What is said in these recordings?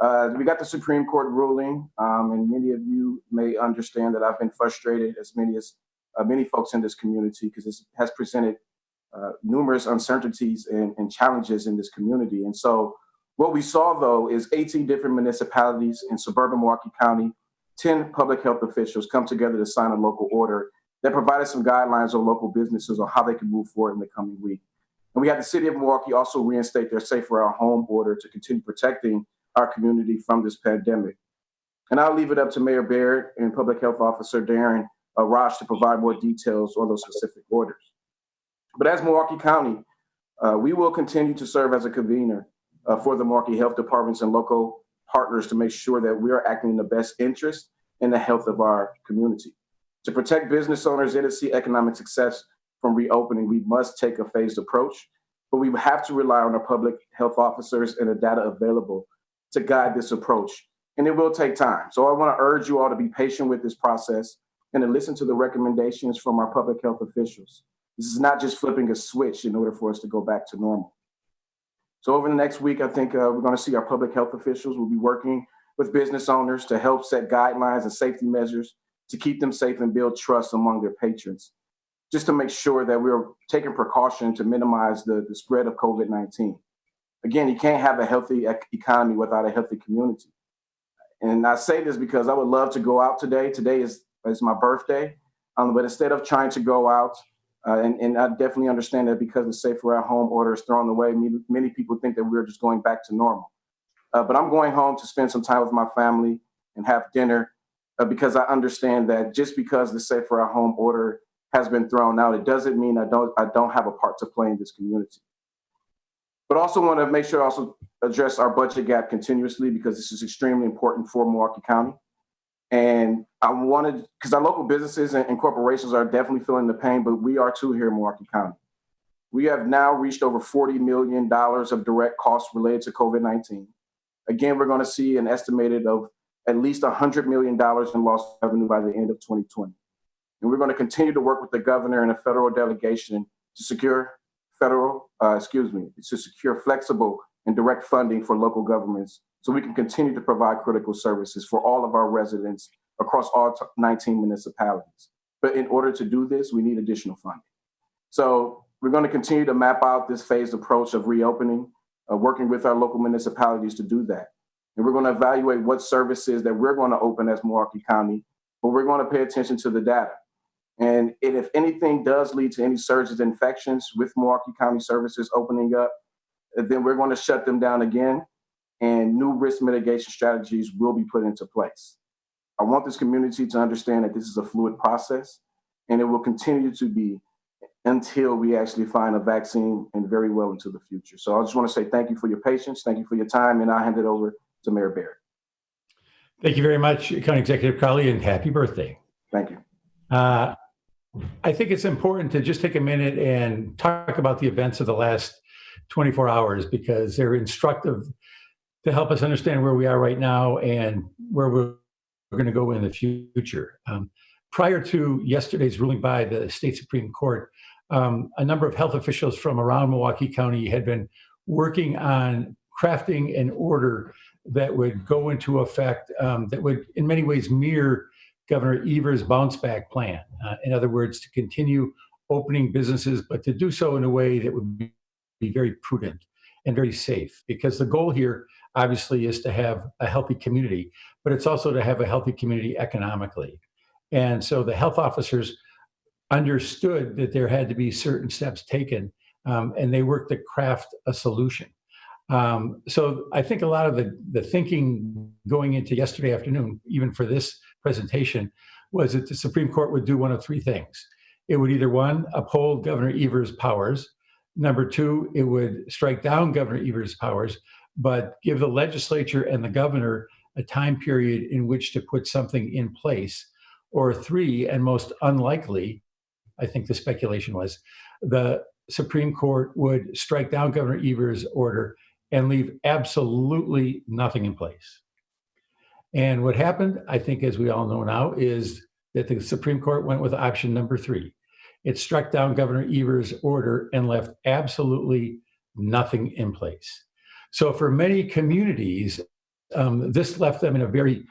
We got the Supreme Court ruling, and many of you may understand that I've been frustrated, as many folks in this community, because this has presented numerous uncertainties and challenges in this community. And so what we saw, though, is 18 different municipalities in suburban Milwaukee County, 10 public health officials come together to sign a local order that provided some guidelines on local businesses on how they can move forward in the coming week. And we had the city of Milwaukee also reinstate their Safe Around Home order to continue protecting our community from this pandemic. And I'll leave it up to Mayor Baird and Public Health Officer Darren Raj to provide more details on those specific orders. But as Milwaukee County, we will continue to serve as a convener for the Milwaukee Health Departments and local partners to make sure that we are acting in the best interest in the health of our community. To protect business owners and to see economic success from reopening, we must take a phased approach, but we have to rely on our public health officers and the data available to guide this approach. And it will take time. So I want to urge you all to be patient with this process and to listen to the recommendations from our public health officials. This is not just flipping a switch in order for us to go back to normal. So over the next week, I think we're going to see our public health officials will be working with business owners to help set guidelines and safety measures to keep them safe and build trust among their patrons, just to make sure that we're taking precaution to minimize the spread of COVID-19. Again, you can't have a healthy economy without a healthy community. And I say this because I would love to go out today. Today is my birthday, but instead of trying to go out, and I definitely understand that because the Safe Around Home order is thrown away, many people think that we're just going back to normal. But I'm going home to spend some time with my family and have dinner because I understand that just because the Safe Around Home order has been thrown out, it doesn't mean I don't have a part to play in this community. But also want to make sure I also address our budget gap continuously because this is extremely important for Milwaukee County. And I wanted, because our local businesses and corporations are definitely feeling the pain, but we are too here in Milwaukee County. We have now reached over $40 million of direct costs related to COVID-19. Again, we're going to see an estimated of at least $100 million in lost revenue by the end of 2020. And we're going to continue to work with the governor and a federal delegation to secure flexible and direct funding for local governments so we can continue to provide critical services for all of our residents across all 19 municipalities. But in order to do this, we need additional funding. So we're going to continue to map out this phased approach of reopening, working with our local municipalities to do that. And we're going to evaluate what services that we're going to open as Milwaukee County, but we're going to pay attention to the data. And if anything does lead to any surges in infections with Milwaukee County services opening up, then we're going to shut them down again, and new risk mitigation strategies will be put into place. I want this community to understand that this is a fluid process, and it will continue to be until we actually find a vaccine and very well into the future. So I just want to say thank you for your patience, thank you for your time, and I'll hand it over to Mayor Baird. Thank you very much, County Executive Crowley, and happy birthday. Thank you. I think it's important to just take a minute and talk about the events of the last 24 hours because they're instructive to help us understand where we are right now and where we're going to go in the future. Prior to yesterday's ruling by the state Supreme Court, a number of health officials from around Milwaukee County had been working on crafting an order that would go into effect that would in many ways mirror Governor Evers' bounce back plan. In other words, to continue opening businesses, but to do so in a way that would be very prudent and very safe. Because the goal here, obviously, is to have a healthy community, but it's also to have a healthy community economically. And so the health officers understood that there had to be certain steps taken, and they worked to craft a solution. So I think a lot of the thinking going into yesterday afternoon, even for this presentation, was that the Supreme Court would do one of three things. It would either, one, uphold Governor Evers' powers. Number two, it would strike down Governor Evers' powers, but give the legislature and the governor a time period in which to put something in place. Or three, and most unlikely, I think the speculation was, the Supreme Court would strike down Governor Evers' order and leave absolutely nothing in place. And what happened, I think, as we all know now, is that the Supreme Court went with option number three. It struck down Governor Evers' order and left absolutely nothing in place. So for many communities, this left them in a very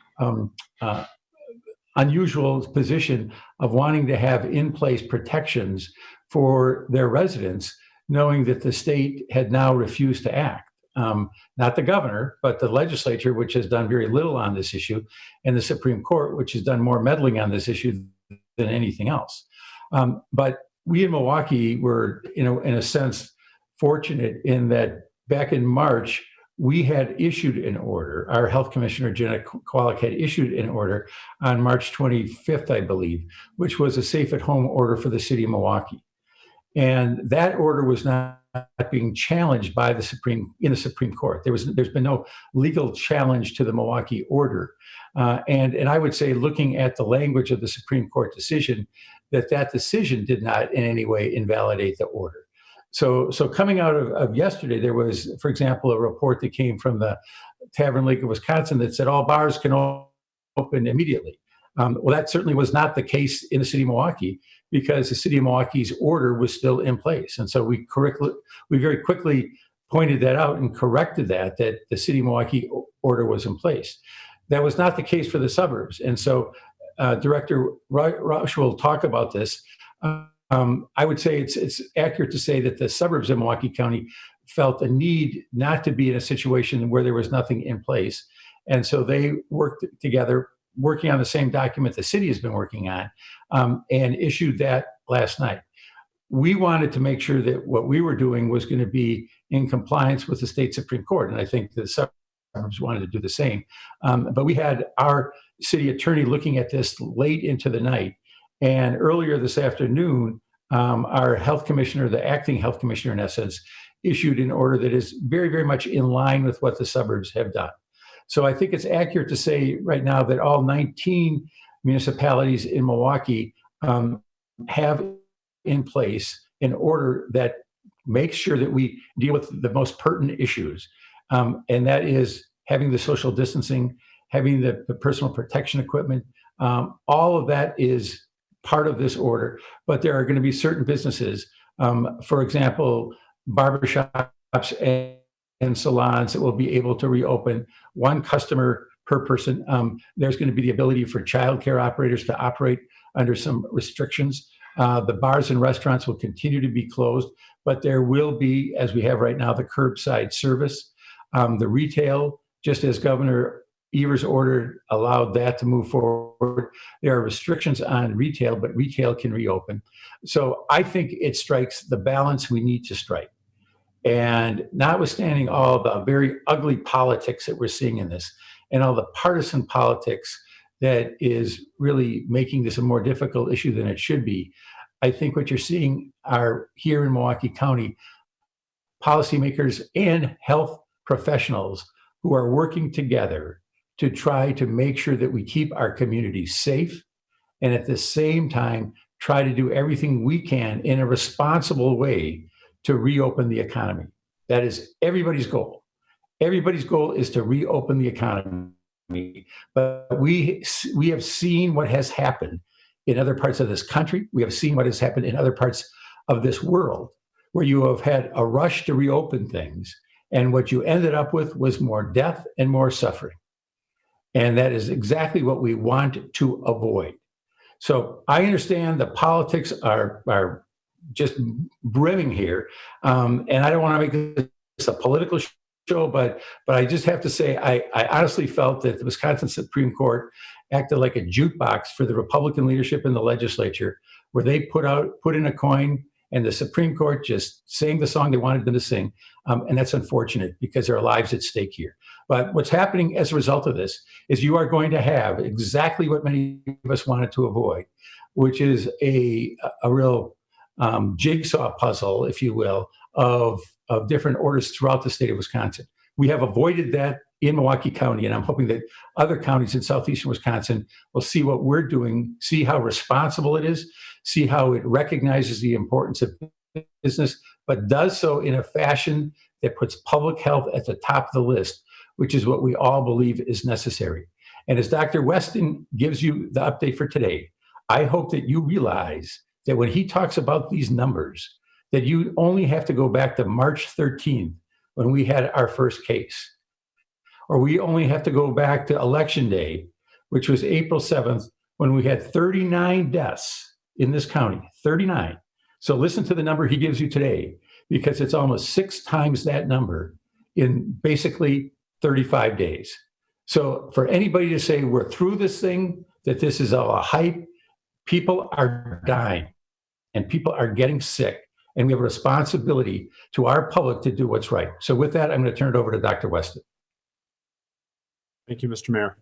unusual position of wanting to have in place protections for their residents, knowing that the state had now refused to act. Not the governor, but the legislature, which has done very little on this issue, and the Supreme Court, which has done more meddling on this issue than anything else. But we in Milwaukee were, in a sense, fortunate in that back in March, we had issued an order. Our health commissioner, Jenna Kowalik, had issued an order on March 25th, I believe, which was a safe at home order for the city of Milwaukee. And that order was not being challenged by the Supreme Court. There's been no legal challenge to the Milwaukee order. And I would say, looking at the language of the Supreme Court decision, that decision did not in any way invalidate the order. So coming out of yesterday, there was, for example, a report that came from the Tavern Lake of Wisconsin that said all bars can open immediately. Well, that certainly was not the case in the city of Milwaukee, because the city of Milwaukee's order was still in place. And so we very quickly pointed that out and corrected that the city of Milwaukee order was in place. That was not the case for the suburbs. And so Director Rausch will talk about this. I would say it's accurate to say that the suburbs of Milwaukee County felt a need not to be in a situation where there was nothing in place. And so they worked together, working on the same document the city has been working on, and issued that last night. We wanted to make sure that what we were doing was going to be in compliance with the state Supreme Court, and I think the suburbs wanted to do the same. But we had our city attorney looking at this late into the night, and earlier this afternoon, our health commissioner, the acting health commissioner in essence, issued an order that is very, very much in line with what the suburbs have done. So I think it's accurate to say right now that all 19 municipalities in Milwaukee have in place an order that makes sure that we deal with the most pertinent issues. And that is having the social distancing, having the personal protection equipment. All of that is part of this order. But there are going to be certain businesses, for example, barbershops and salons that will be able to reopen, one customer per person. There's going to be the ability for childcare operators to operate under some restrictions. The bars and restaurants will continue to be closed, but there will be, as we have right now, the curbside service. The retail, just as Governor Evers' order allowed that to move forward, there are restrictions on retail, but retail can reopen. So I think it strikes the balance we need to strike. And notwithstanding all the very ugly politics that we're seeing in this, and all the partisan politics that is really making this a more difficult issue than it should be, I think what you're seeing are, here in Milwaukee County, policymakers and health professionals who are working together to try to make sure that we keep our communities safe, and at the same time try to do everything we can in a responsible way to reopen the economy. That is everybody's goal. Everybody's goal is to reopen the economy. But we have seen what has happened in other parts of this country. We have seen what has happened in other parts of this world, where you have had a rush to reopen things, and what you ended up with was more death and more suffering. And that is exactly what we want to avoid. So I understand the politics are just brimming here. And I don't want to make this a political show, but I just have to say, I honestly felt that the Wisconsin Supreme Court acted like a jukebox for the Republican leadership in the legislature, where they put in a coin, and the Supreme Court just sang the song they wanted them to sing. And that's unfortunate, because there are lives at stake here. But what's happening as a result of this is you are going to have exactly what many of us wanted to avoid, which is a real jigsaw puzzle, if you will, of different orders throughout the state of Wisconsin. We have avoided that in Milwaukee County, and I'm hoping that other counties in southeastern Wisconsin will see what we're doing, see how responsible it is, see how it recognizes the importance of business, but does so in a fashion that puts public health at the top of the list, which is what we all believe is necessary. And as Dr. Weston gives you the update for today, I hope that you realize that when he talks about these numbers, that you only have to go back to March 13th, when we had our first case, or we only have to go back to Election Day, which was April 7th, when we had 39 deaths in this county, 39. So listen to the number he gives you today, because it's almost 6 times that number in basically 35 days. So for anybody to say we're through this thing, that this is all a hype, people are dying and people are getting sick. And we have a responsibility to our public to do what's right. So with that, I'm going to turn it over to Dr. Weston. Thank you, Mr. Mayor.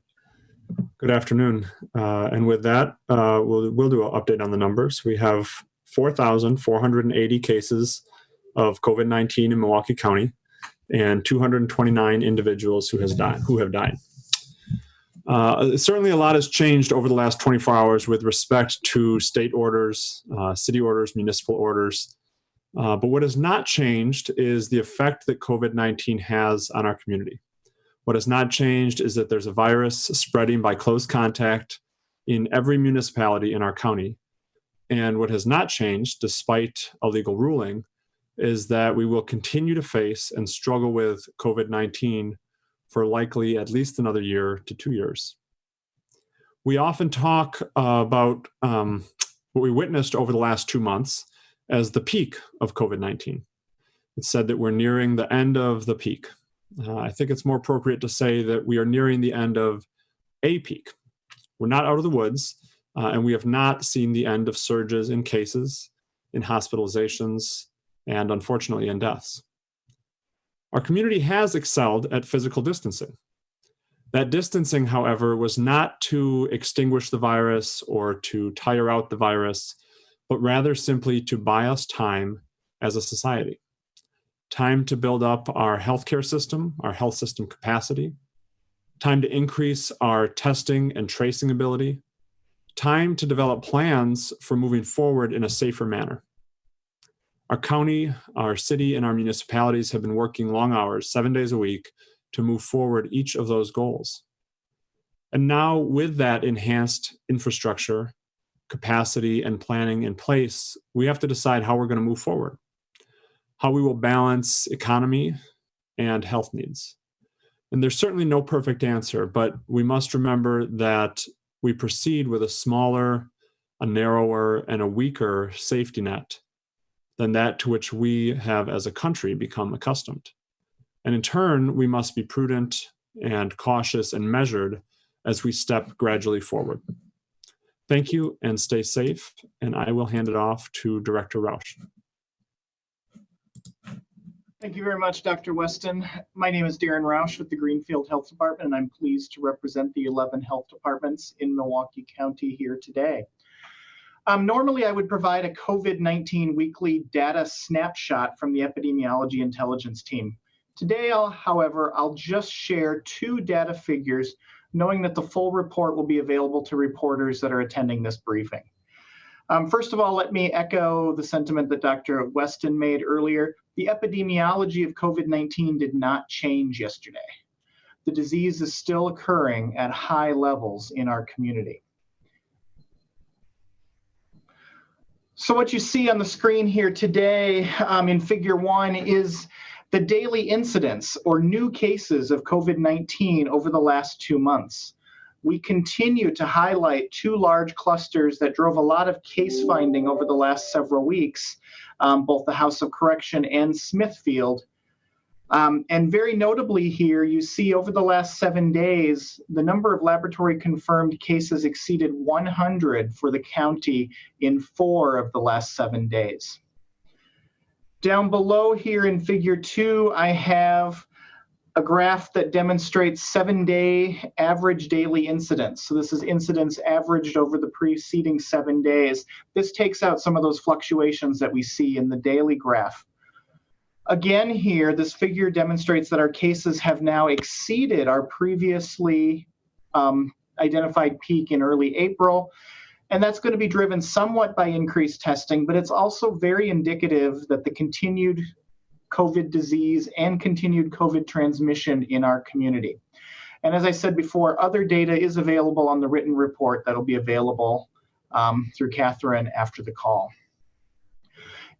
Good afternoon. And with that, we'll do an update on the numbers. We have 4,480 cases of COVID-19 in Milwaukee County and 229 individuals who have died. Certainly a lot has changed over the last 24 hours with respect to state orders, city orders, municipal orders. But what has not changed is the effect that COVID-19 has on our community. What has not changed is that there's a virus spreading by close contact in every municipality in our county. And what has not changed, despite a legal ruling, is that we will continue to face and struggle with COVID-19 for likely at least another year to 2 years. We often talk about what we witnessed over the last 2 months as the peak of COVID-19. It's said that we're nearing the end of the peak. I think it's more appropriate to say that we are nearing the end of a peak. We're not out of the woods, and we have not seen the end of surges in cases, in hospitalizations, and unfortunately in deaths. Our community has excelled at physical distancing. That distancing, however, was not to extinguish the virus or to tire out the virus, but rather simply to buy us time as a society. Time to build up our healthcare system, our health system capacity, time to increase our testing and tracing ability, time to develop plans for moving forward in a safer manner. Our county, our city, and our municipalities have been working long hours, 7 days a week, to move forward each of those goals. And now with that enhanced infrastructure, capacity, and planning in place, we have to decide how we're going to move forward, how we will balance economy and health needs. And there's certainly no perfect answer, but we must remember that we proceed with a smaller, a narrower, and a weaker safety net than that to which we have as a country become accustomed. And in turn, we must be prudent and cautious and measured as we step gradually forward. Thank you and stay safe, and I will hand it off to Director Rausch. Thank you very much, Dr. Weston. My name is Darren Rausch with the Greenfield Health Department, and I'm pleased to represent the 11 health departments in Milwaukee County here today. Normally, I would provide a COVID-19 weekly data snapshot from the epidemiology intelligence team. Today, however, I'll just share 2 data figures, knowing that the full report will be available to reporters that are attending this briefing. First of all, let me echo the sentiment that Dr. Weston made earlier. The epidemiology of COVID-19 did not change yesterday. The disease is still occurring at high levels in our community. So what you see on the screen here today in Figure 1 is the daily incidence or new cases of COVID-19 over the last 2 months. We continue to highlight 2 large clusters that drove a lot of case finding over the last several weeks, both the House of Correction and Smithfield. And very notably here, you see over the last 7 days, the number of laboratory confirmed cases exceeded 100 for the county in 4 of the last 7 days. Down below here in Figure 2, I have a graph that demonstrates 7-day average daily incidence. So this is incidence averaged over the preceding 7 days. This takes out some of those fluctuations that we see in the daily graph. Again here, this figure demonstrates that our cases have now exceeded our previously identified peak in early April. And that's going to be driven somewhat by increased testing, but it's also very indicative that the continued COVID disease and continued COVID transmission in our community. And as I said before, other data is available on the written report that'll be available through Catherine after the call.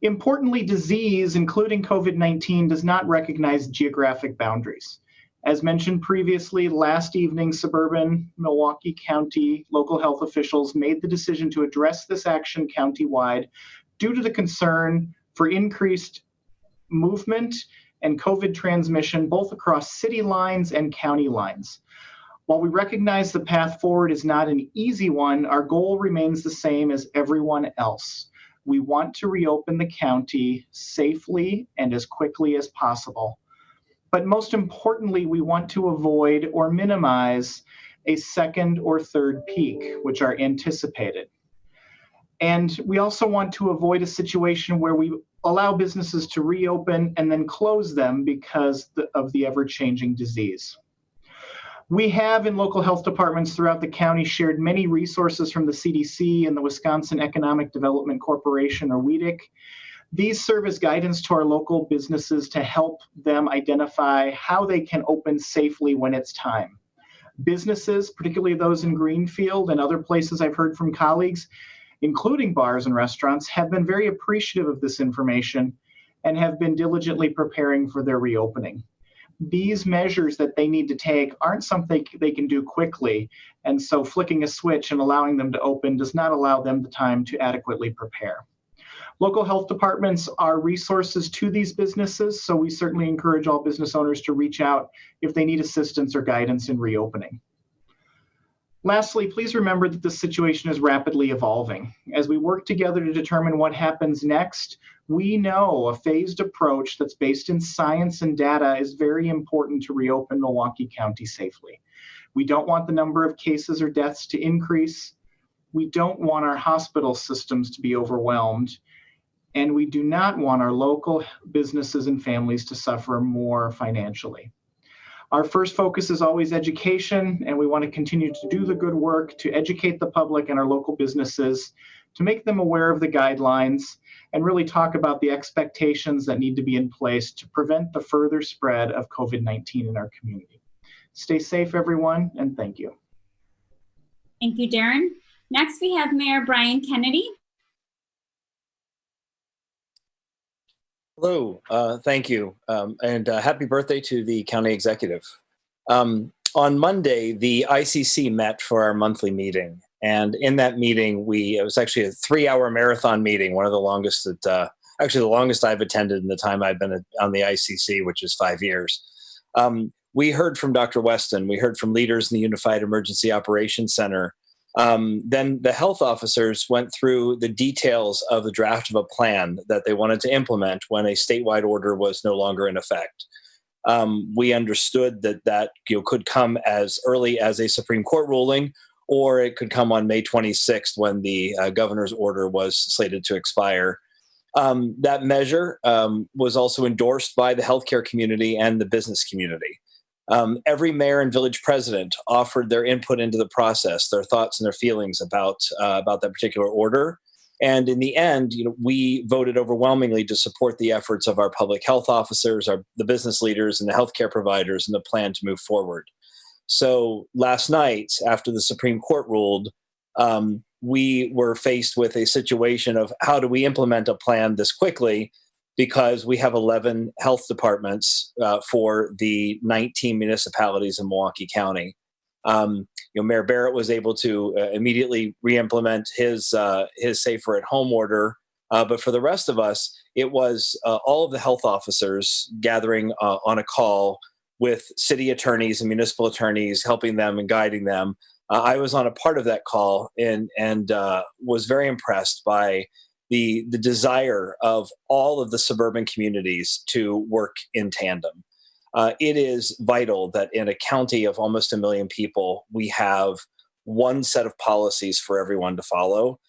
Importantly, disease, including COVID-19, does not recognize geographic boundaries. As mentioned previously, last evening, suburban Milwaukee County local health officials made the decision to address this action countywide due to the concern for increased movement and COVID transmission, both across city lines and county lines. While we recognize the path forward is not an easy one, our goal remains the same as everyone else. We want to reopen the county safely and as quickly as possible. But most importantly, we want to avoid or minimize a second or third peak, which are anticipated. And we also want to avoid a situation where we allow businesses to reopen and then close them because of the ever-changing disease. We have in local health departments throughout the county shared many resources from the CDC and the Wisconsin Economic Development Corporation, or WEDC. These serve as guidance to our local businesses to help them identify how they can open safely when it's time. Businesses, particularly those in Greenfield and other places I've heard from colleagues, including bars and restaurants, have been very appreciative of this information and have been diligently preparing for their reopening. These measures that they need to take aren't something they can do quickly, and so flicking a switch and allowing them to open does not allow them the time to adequately prepare. Local health departments are resources to these businesses, so we certainly encourage all business owners to reach out if they need assistance or guidance in reopening. Lastly, please remember that this situation is rapidly evolving. As we work together to determine what happens next, we know a phased approach that's based in science and data is very important to reopen Milwaukee County safely. We don't want the number of cases or deaths to increase. We don't want our hospital systems to be overwhelmed. And we do not want our local businesses and families to suffer more financially. Our first focus is always education, and we want to continue to do the good work to educate the public and our local businesses, to make them aware of the guidelines, and really talk about the expectations that need to be in place to prevent the further spread of COVID-19 in our community. Stay safe, everyone, and thank you. Thank you, Darren. Next, we have Mayor Brian Kennedy. Hello, thank you, and happy birthday to the county executive. On Monday, the ICC met for our monthly meeting, and in that meeting, it was actually a 3-hour marathon meeting, one of the longest actually the longest I've attended in the time I've been on the ICC, which is 5 years. We heard from Dr. Weston, we heard from leaders in the Unified Emergency Operations Center. Then the health officers went through the details of the draft of a plan that they wanted to implement when a statewide order was no longer in effect. We understood that could come as early as a Supreme Court ruling, or it could come on May 26th when the governor's order was slated to expire. That measure was also endorsed by the healthcare community and the business community. Every mayor and village president offered their input into the process, their thoughts and their feelings about that particular order. And in the end, we voted overwhelmingly to support the efforts of our public health officers, the business leaders, and the healthcare providers in the plan to move forward. So last night, after the Supreme Court ruled, we were faced with a situation of how do we implement a plan this quickly, because we have 11 health departments for the 19 municipalities in Milwaukee County. Mayor Barrett was able to immediately re-implement his safer at home order, but for the rest of us, it was all of the health officers gathering on a call with city attorneys and municipal attorneys, helping them and guiding them. I was on a part of that call and was very impressed by the desire of all of the suburban communities to work in tandem. It is vital that in a county of almost 1 million people, we have one set of policies for everyone to follow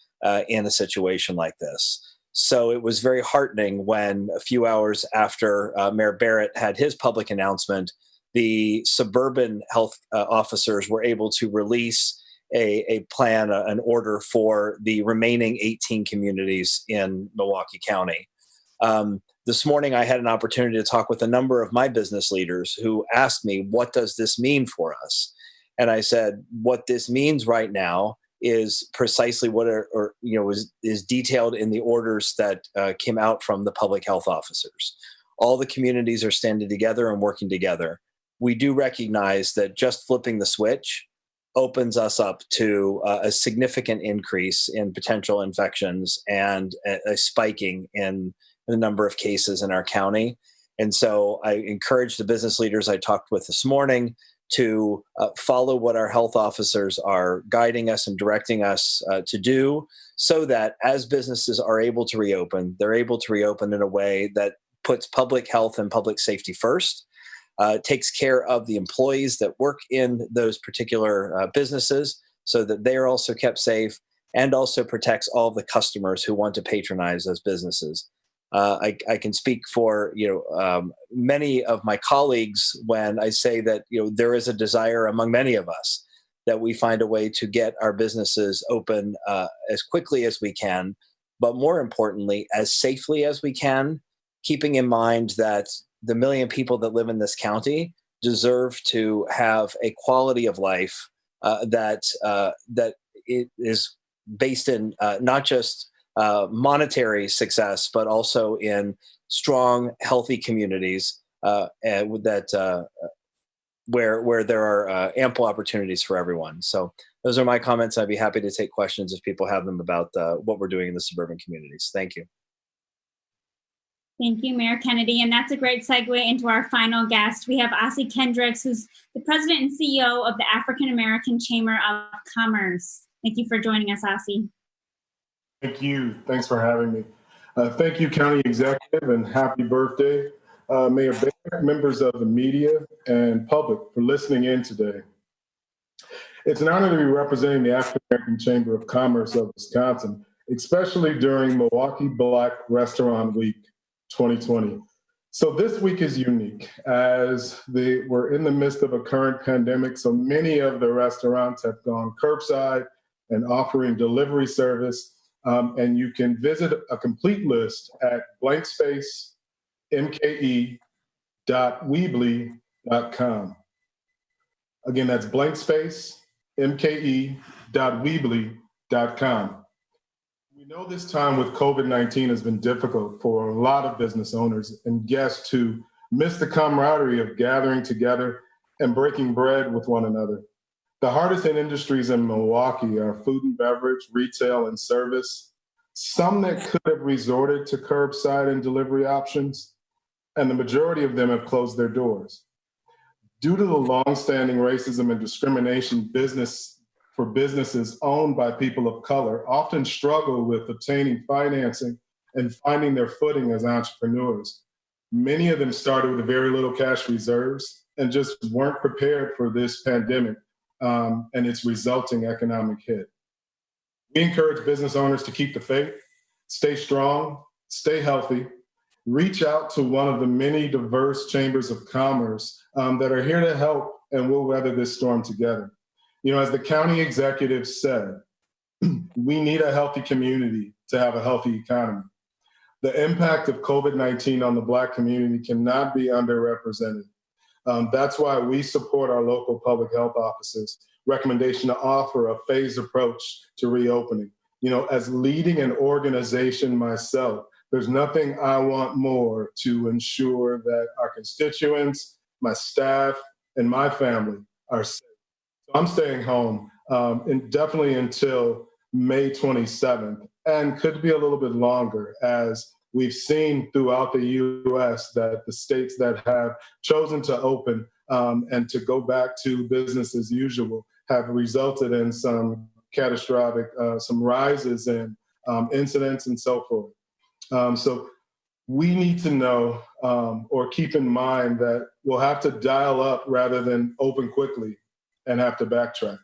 in a situation like this. So it was very heartening when a few hours after Mayor Barrett had his public announcement, the suburban health officers were able to release a plan, an order for the remaining 18 communities in Milwaukee County. This morning, I had an opportunity to talk with a number of my business leaders who asked me, what does this mean for us? And I said, what this means right now is precisely what is detailed in the orders that came out from the public health officers. All the communities are standing together and working together. we do recognize that just flipping the switch opens us up to a significant increase in potential infections and a spiking in the number of cases in our county. And so I encourage the business leaders I talked with this morning to follow what our health officers are guiding us and directing us to do, so that as businesses are able to reopen, they're able to reopen in a way that puts public health and public safety first, takes care of the employees that work in those particular businesses so that they are also kept safe, and also protects all of the customers who want to patronize those businesses. I can speak for many of my colleagues when I say that there is a desire among many of us that we find a way to get our businesses open as quickly as we can, but more importantly, as safely as we can, keeping in mind that the 1 million people that live in this county deserve to have a quality of life that it is based in not just monetary success, but also in strong, healthy communities that where there are ample opportunities for everyone. So those are my comments. I'd be happy to take questions if people have them about what we're doing in the suburban communities. Thank you. Thank you, Mayor Kennedy. And that's a great segue into our final guest. We have Asi Kendricks, who's the president and CEO of the African American Chamber of Commerce. Thank you for joining us, Asi. Thank you. Thanks for having me. Thank you, County Executive, and happy birthday, Mayor Baker, members of the media and public, for listening in today. It's an honor to be representing the African American Chamber of Commerce of Wisconsin, especially during Milwaukee Black Restaurant Week 2020. So this week is unique as we're in the midst of a current pandemic. So many of the restaurants have gone curbside and offering delivery service. And you can visit a complete list at blankspace.mke.weebly.com. Again, that's blankspace.mke.weebly.com. We know this time with COVID-19 has been difficult for a lot of business owners and guests to miss the camaraderie of gathering together and breaking bread with one another. The hardest hit industries in Milwaukee are food and beverage, retail, and service. Some that could have resorted to curbside and delivery options, and the majority of them have closed their doors. Due to the longstanding racism and discrimination, businesses owned by people of color often struggle with obtaining financing and finding their footing as entrepreneurs. Many of them started with very little cash reserves and just weren't prepared for this pandemic and its resulting economic hit. We encourage business owners to keep the faith, stay strong, stay healthy, reach out to one of the many diverse chambers of commerce that are here to help, and we'll weather this storm together. As the county executive said, we need a healthy community to have a healthy economy. The impact of COVID-19 on the Black community cannot be underrepresented. That's why we support our local public health officers' recommendation to offer a phased approach to reopening. As leading an organization myself, there's nothing I want more to ensure that our constituents, my staff, and my family are safe. So I'm staying home definitely until May 27th, and could be a little bit longer, as we've seen throughout the U.S. that the states that have chosen to open and to go back to business as usual have resulted in some catastrophic, some rises in incidents and so forth. So we need to know or keep in mind that we'll have to dial up rather than open quickly and have to backtrack.